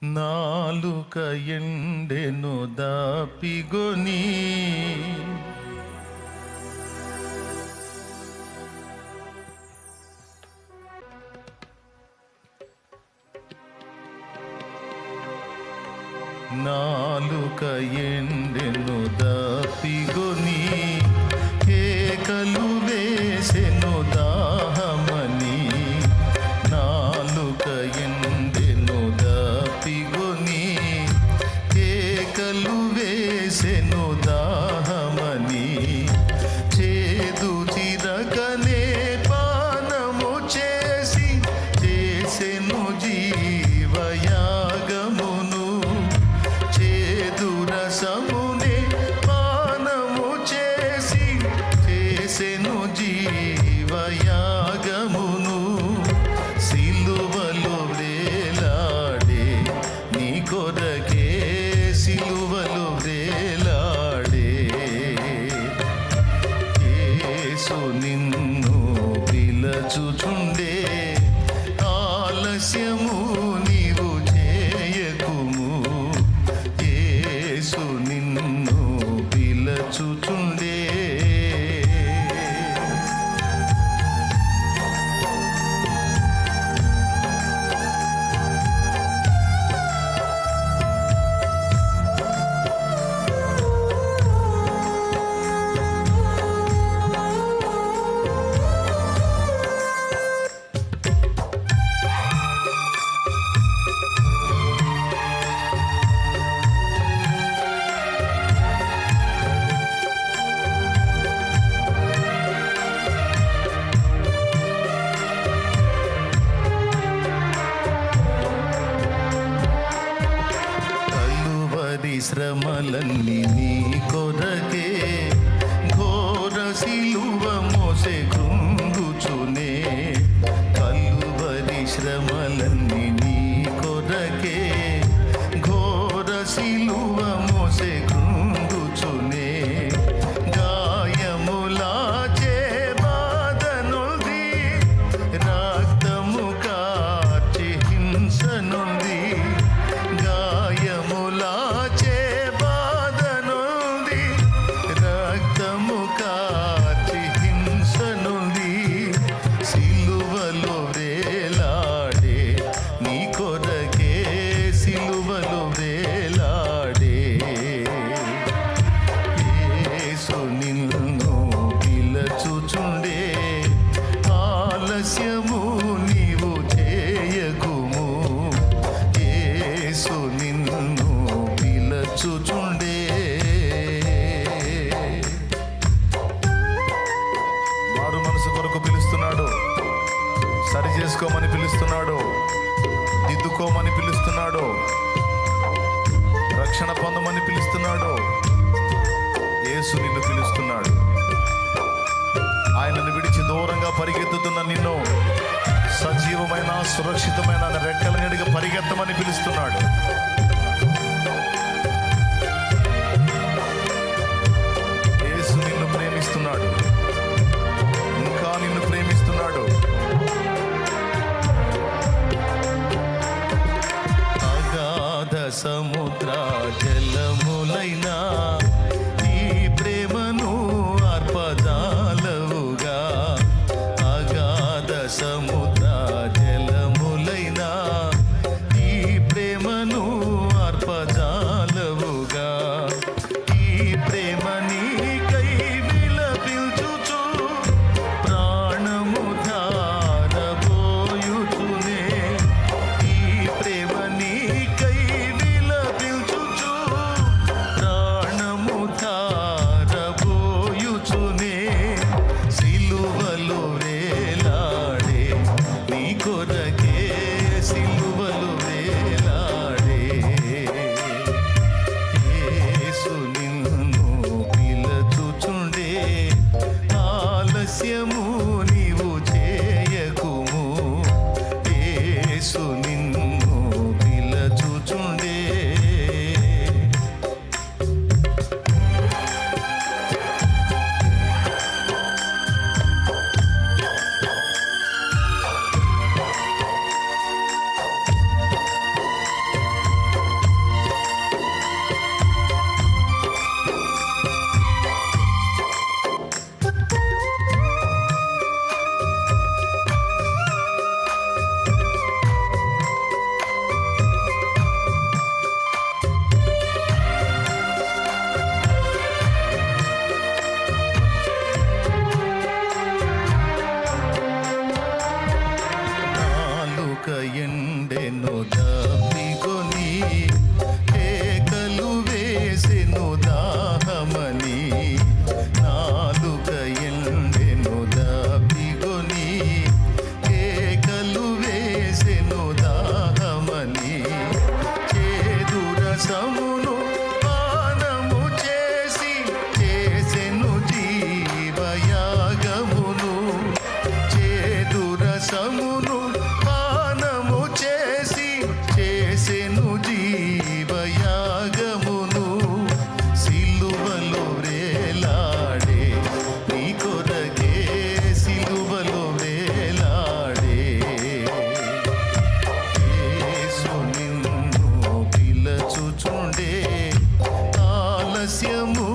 నాలుక ఎండెను దాపిగొని నాలుక ఎండెను దాపిగొని కేకలు వేసెను దాహమని నాలుక ఎండెను దాపిగొని కేకలు వేసెను దాహమని చేదు చిరకనే పానము చేసి చేసెను జీవయాగమును చేదు రసమునే పానము చేసి చేసెను జీవయాగమును సిలువలో వేలాడే నీ కొరకే సిలువలో వేలాడే యేసు నిన్ను పిలచుచుండే ఆలస్యము నీవు చేయకుము యేసు నిన్ను పిలచుచుండే శ్రమలన్నీ నీ కొరకే ఘోర సిలువ మోసే కృంగుచునే కలువరి శ్రమలన్నీ నీ కొరకే ఘోర సిలువ మోసే కృంగుచునే గాయములాచే బాధనుంది రక్తము కార్చి హింస నుండి గాయములాచే బాధనుంది రక్తము కార్చి హింస నుండి సిలువలో వేలాడే నీ కొరకే సిలువలో వేలాడే యేసు నిన్ను పిలచుచుండే ఆలస్యము నీవు చేయకుము యేసు నిన్ను పిలచుచుండే మారు మనసు కొరకు పిలుస్తున్నాడు సరి చేసుకోమని పిలుస్తున్నాడు దిద్దుకోమని పిలుస్తున్నాడు రక్షణ పొందమని పిలుస్తున్నాడు యేసు నిన్ను పిలుస్తున్నాడు ఆయనను విడిచి దూరంగా పరిగెత్తుతున్న నిన్ను సజీవమైన సురక్షితమైన రెక్కల నీడగా పరిగెత్తమని పిలుస్తున్నాడు యేసు నిన్ను ప్రేమిస్తున్నాడు ఇంకా నిన్ను ప్రేమిస్తున్నాడు అగాధ సముద్ర జలములైనా ఈ ప్రేమను అర్పజాలవుగా అగాధ సముద్ర జలములైనా ఈ ప్రేమను అర్పజాలవుగా ఈ ప్రేమ నీకై విలపించుచు ప్రాణము ధారబోయుచునే ఈ ప్రేమ నీకై విలపించుచు ఎండెను దప్పికొని కేకలు వేసెను దాహమని నాలుక ఎండెను దప్పికొని కేకలు వేసెను దాహమని చేదు రసమును పానము చేసి చేసెను జీవయాగమును చేదు రసమును పానము చేసి చేసెను జీవయాగమును సిలువలో వేలాడే నీ కొరకే సిలువలో వేలాడే యేసు నిన్ను పిలచుచుండే ఆలస్యము